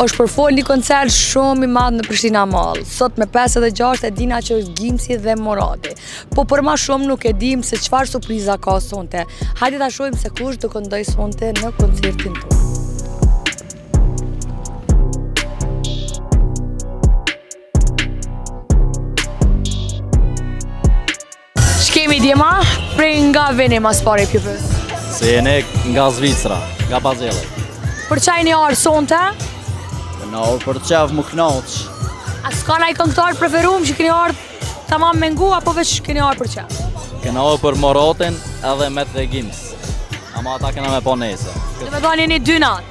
është përfol një koncert shumë i madh në Prishtina Mall. Sot me 56 e dina që është Gimsi dhe Moradi. Po për ma shumë nuk e dim se çfarë surpriza ka sonte. Hajde ta shohim se kush do këndoj sonte në koncertin tonë. Shkemi djema, prej nga veni mas pari pjupës? Se jene nga Zvicra, nga Bazele. Për qaj një arë sonte? Në orë për qef më knoq. A s'ka naj këngëtar preferum që keni arë tamam me ngu, apo veç keni arë për qef? Kena orë për Moratin edhe Met dhe Gims. Ama ata kena me po nese. Dhe me dhoni një 2 natë?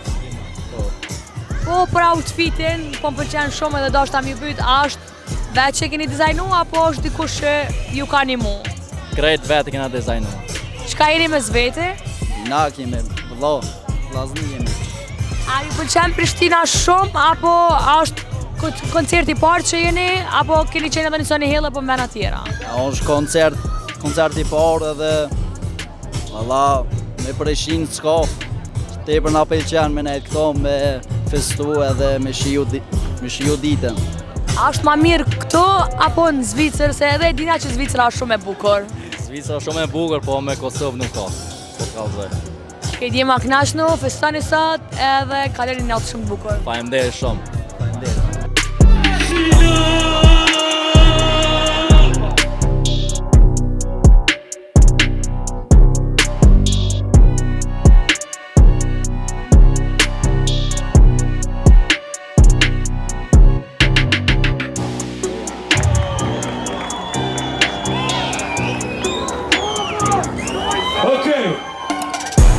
Po për outfitin, po më pëlqen shumë edhe do është ta mi pyt, a është veç që keni dizajnu, apo është dikush që ju ka një mu? Krejt vetë kena dizajnu. Qka jeni me zveti? Na kemi, vëllo, vlazni jemi. A ju pëlqen Prishtina shumë, apo është koncerti parë që jeni, apo keni qenë edhe njësoni hellë për mena tjera? është koncerti parë edhe, valla, me Prishinë s'ka. Tepër na pëlqen me nejtë këto, me festu edhe me shiju ditën. A është ma mirë këto, apo në Zvicër, se edhe e dina që Zvicra është shumë e bukur? Zvicra shumë e bukur, po me Kosovë nuk ka. Po t'kallëzoj. Ke djema knashnu, festoni sot, edhe kaleni natë shumë bukur. Faleminderit shumë.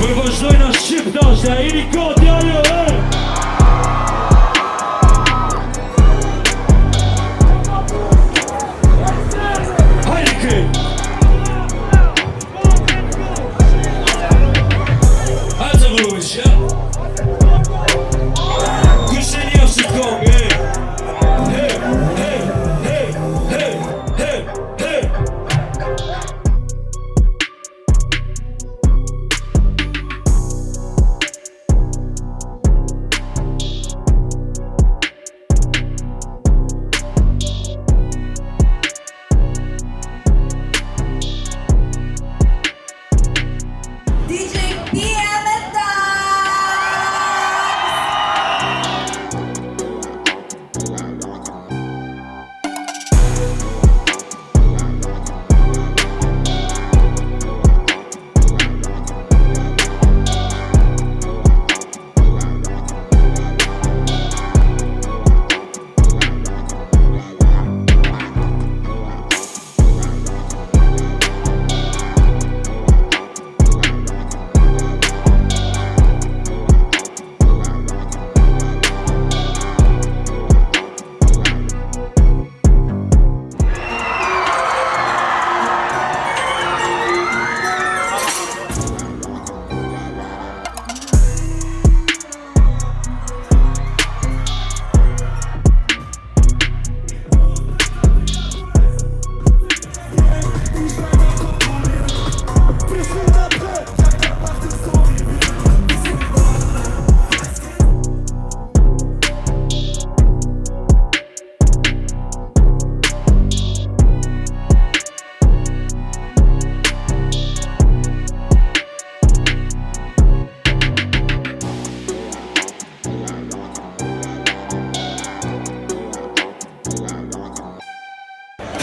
Për vazhdojna shqiptash, a jeni gati ajo, Hajde kë! Hajde vëlluvish, ja? Kushe një është të kongë,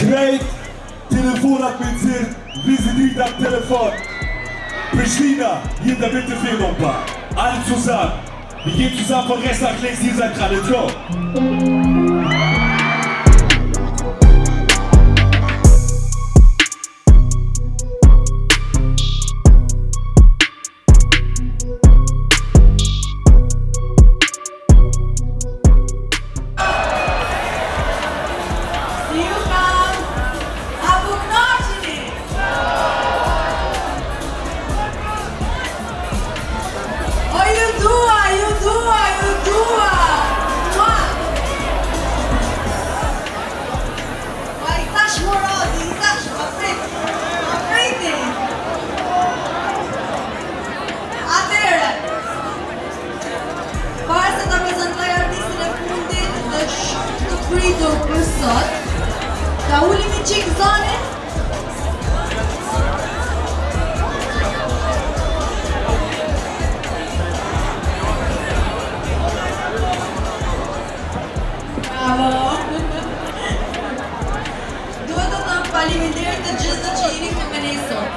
Krejt, telefonat me cërë, vizitit am telefon. Prishtina, jetë dhe të filon pa. Alë Suzan, vi jetë Suzan për resta klejs një zanë kanë të jo. qik zani. Bravo. Duhet të thëmë faleminderit të gjithë që jeni këtu me ne sot.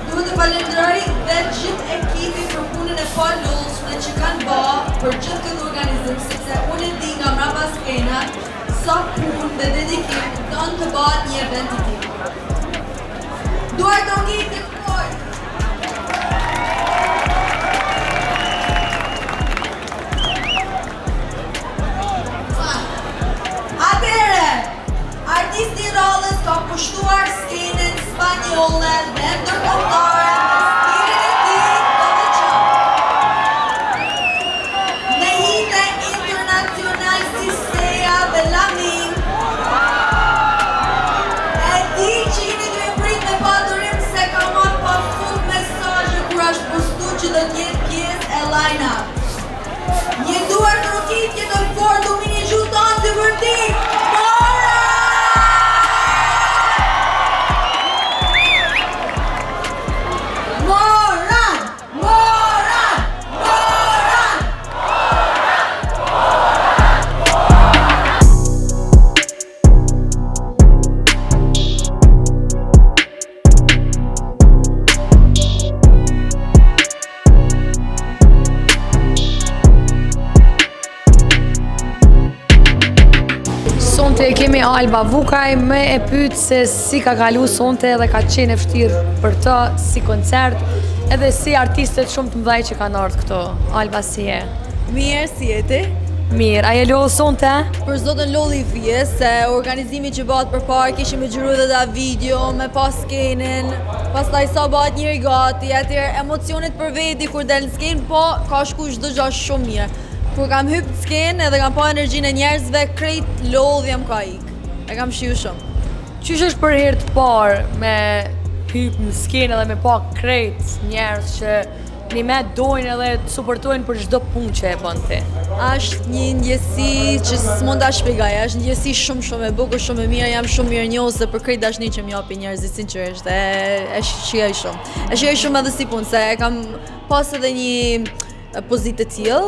Duhet të falenderoj dhe gjithë ekipin për punën e palullshme që kanë bërë për gjithë këtë organizim, sepse unë e di nga mbrapa skenat sa punë dhe dedikim don të bëhet një event i tillë. Duhet të ngjitet të fort. Atëherë, artisti Rollës ka pushtuar skenën spanjolle dhe ndërkombëtare me stilin e tij të veçantë. Në hite internacional si Seja dhe Lamin, e di që jeni të prit me paturim se ka marrë pafund mesazhe kur është postu që do të jetë pjesë e line-up. Një duar të rokitje të fortë u mini gjuton të vërtit. Moran! Moran! Moran! Sonte kemi Alba Vukaj, me e pyet se si ka kalu sonte dhe ka qenë e vështirë për të si koncert, edhe si artistet shumë të mëdhej që kanë ardhur këtu. Alba, si je? Mirë, si jeti? Mirë, a je lodhë sonte? Për zotën lodhi vjes, se organizimi që bëhet përpara kishim me xhiru dhe da video, me pas skenën, pastaj sa bëhet njëri gati, atëherë emocionet për veti kur del në skenë, po ka shku çdo gjë shumë mirë. Kur kam hyp në skenë edhe kam pa energjinë e njerëzve, krejt lodhjem ka ik. E kam shiu shumë. Qysh është për herë të parë me hyp në skenë dhe me pa krejt njerëz që një me dojnë edhe të suportojnë për çdo punë që e bën ti? Është një ndjesi që s'mund ta shpjegoj, është një ndjesi shumë e bukur, shumë e mirë, jam shumë mirënjohëse për krejt dashni që më japin njerëzit sinqerisht. E shijoj shumë. E shijoj shumë edhe si punë, se e kam pas edhe një pozitë të tillë,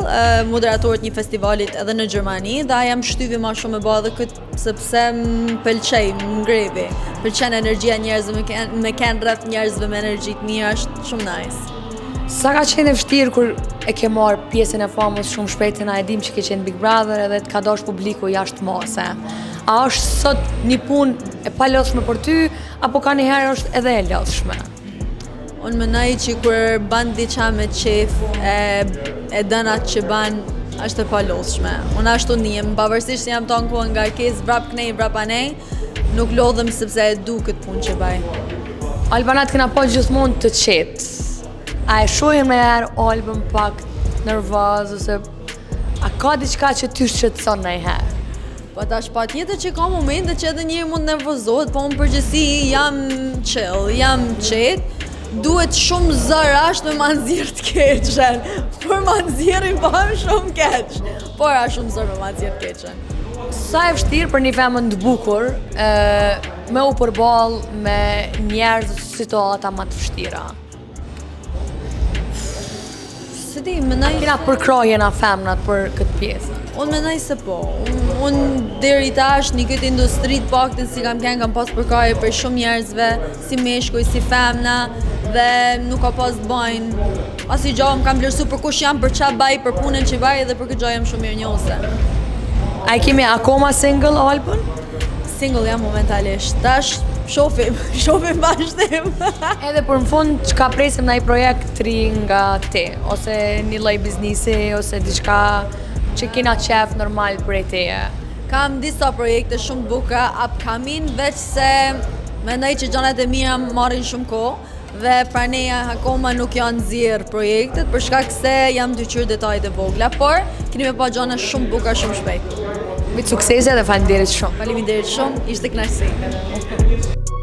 moderatorët një festivalit edhe në Gjermani, dhe jam shtyvi ma shumë e ba dhe këtë sepse më pëlqej, më ngrevi. Pëlqen energjia njerëzve, me kenë rreth njerëzve me energji të mirë, është shumë nice. Sa ka qenë e vështirë kur e ke marrë pjesën e famës shumë shpejt, na e dim që ke qenë Big Brother edhe të ka dash publiku jashtë mose. A është sot një punë e palodhshme për ty, apo ka njëherë është edhe e lodhshme? Unë mendoj që kur ban diçka me qef, e dënat që ban është e palodhshme. Unë ashtu njem, pavarësisht jam tonë kohë nga kes, vrap knej, vrap anej, nuk lodhem sepse e du këtë punë që baj. Albanat kena po gjithmonë të qetë. A e shohim me herë Albën pak nervoz, ose a ka diçka që ty shqetëson ndonjëherë? Po tash patjetër që ka momente që edhe njëri mund nervozohet, po unë përgjithësi jam chill, jam qetë. Duhet shumë zërash me ma nxjerr të keqen. Por ma nxjerrin pam shumë keq. Por a shumë zër me ma nxjerr të keqen. Sa e vështirë për një femën të bukur me u përball me njerëz situata më të vështira? Se di, mendoj Kena përkrahje na femnat për këtë pjesë. unë mendoj se po. Unë deri tash në këtë industri të paktën si kam pas përkrahje për shumë njerëzve, si meshkuj, si femna, dhe nuk ka pas të bajnë. Asi gjë më kam vlerësu për kush jam, për çfarë baj, për punën që baj, dhe për këtë gjë jam shumë mirënjohëse. A e kemi akoma single Albën? Single jam momentalisht. Tash shohim vazhdim. Edhe për në fund, çka presim ndaj projekt të ri nga ti, ose një lloj biznisi, ose diçka që kena qef normal për e teje? Kam disa projekte shumë të bukura upcoming, veç se mendoj që gjanat e mira marrin shumë kohë dhe praneja akoma nuk janë nxjerr projektet për shkak se jam dyqyr detajet e vogla, por keni me pa gjana shumë bukura shumë shpejt. Mbi suksese dhe faleminderit shumë. Faleminderit shumë, ishte kënaqësi.